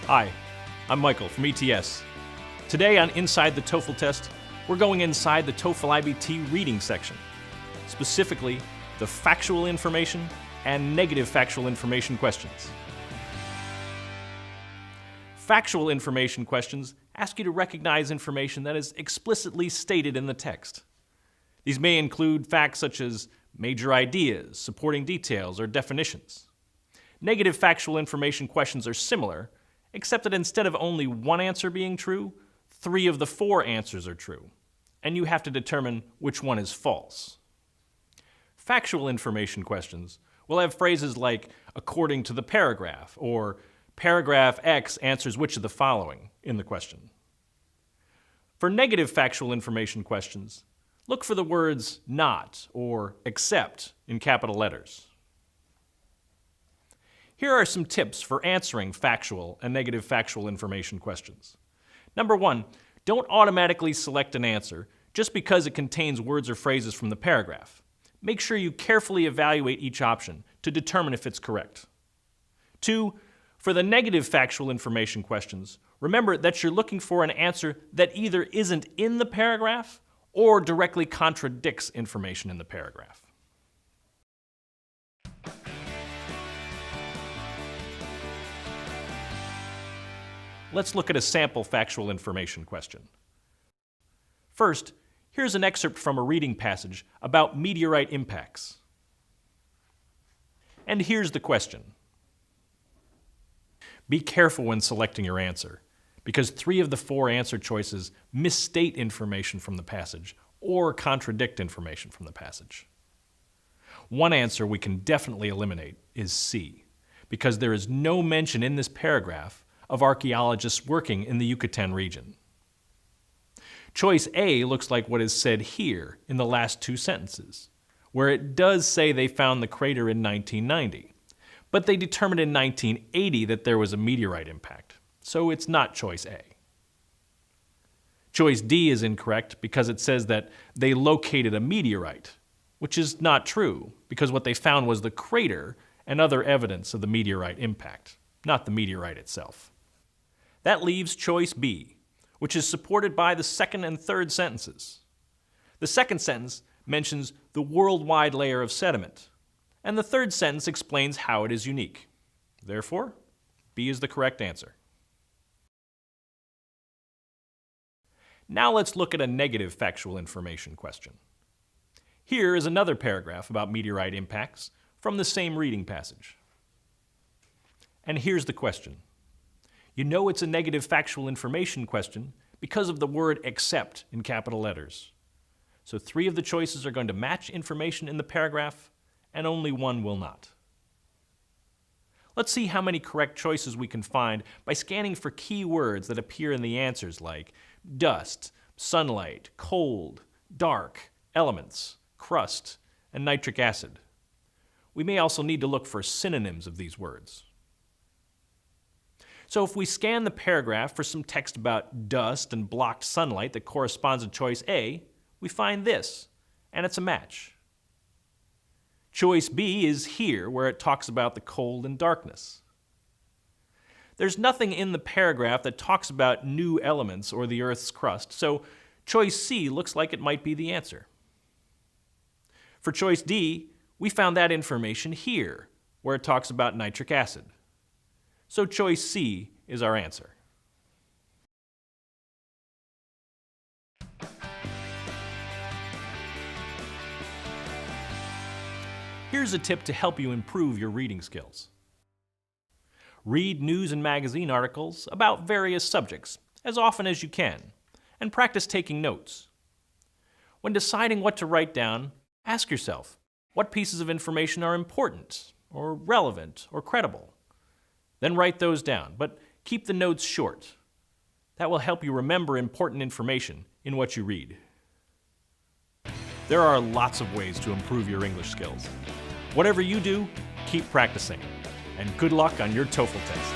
Hi, I'm Michael from ETS. Today on Inside the TOEFL Test, we're going inside the TOEFL iBT reading section, specifically the factual information and negative factual information questions. Factual information questions ask you to recognize information that is explicitly stated in the text. These may include facts such as major ideas, supporting details, or definitions. Negative factual information questions are similar, except that instead of only one answer being true, 3 of the 4 answers are true, and you have to determine which one is false. Factual information questions will have phrases like according to the paragraph, or paragraph X answers which of the following in the question. For negative factual information questions, look for the words not or except in capital letters. Here are some tips for answering factual and negative factual information questions. Number 1, don't automatically select an answer just because it contains words or phrases from the paragraph. Make sure you carefully evaluate each option to determine if it's correct. 2, for the negative factual information questions, remember that you're looking for an answer that either isn't in the paragraph or directly contradicts information in the paragraph. Let's look at a sample factual information question. First, here's an excerpt from a reading passage about meteorite impacts. And here's the question. Be careful when selecting your answer, because 3 of the 4 answer choices misstate information from the passage or contradict information from the passage. One answer we can definitely eliminate is C, because there is no mention in this paragraph of archaeologists working in the Yucatan region. Choice A looks like what is said here in the last 2 sentences, where it does say they found the crater in 1990, but they determined in 1980 that there was a meteorite impact, so it's not choice A. Choice D is incorrect because it says that they located a meteorite, which is not true because what they found was the crater and other evidence of the meteorite impact, not the meteorite itself. That leaves choice B, which is supported by the second and third sentences. The second sentence mentions the worldwide layer of sediment, and the third sentence explains how it is unique. Therefore, B is the correct answer. Now let's look at a negative factual information question. Here is another paragraph about meteorite impacts from the same reading passage. And here's the question. You know it's a negative factual information question because of the word except in capital letters. So 3 of the choices are going to match information in the paragraph, and only 1 will not. Let's see how many correct choices we can find by scanning for key words that appear in the answers like dust, sunlight, cold, dark, elements, crust, and nitric acid. We may also need to look for synonyms of these words. So if we scan the paragraph for some text about dust and blocked sunlight that corresponds to choice A, we find this, and it's a match. Choice B is here, where it talks about the cold and darkness. There's nothing in the paragraph that talks about new elements or the Earth's crust, so choice C looks like it might be the answer. For choice D, we found that information here, where it talks about nitric acid. So choice C is our answer. Here's a tip to help you improve your reading skills. Read news and magazine articles about various subjects as often as you can, and practice taking notes. When deciding what to write down, ask yourself, what pieces of information are important, or relevant, or credible? Then write those down, but keep the notes short. That will help you remember important information in what you read. There are lots of ways to improve your English skills. Whatever you do, keep practicing, and good luck on your TOEFL test.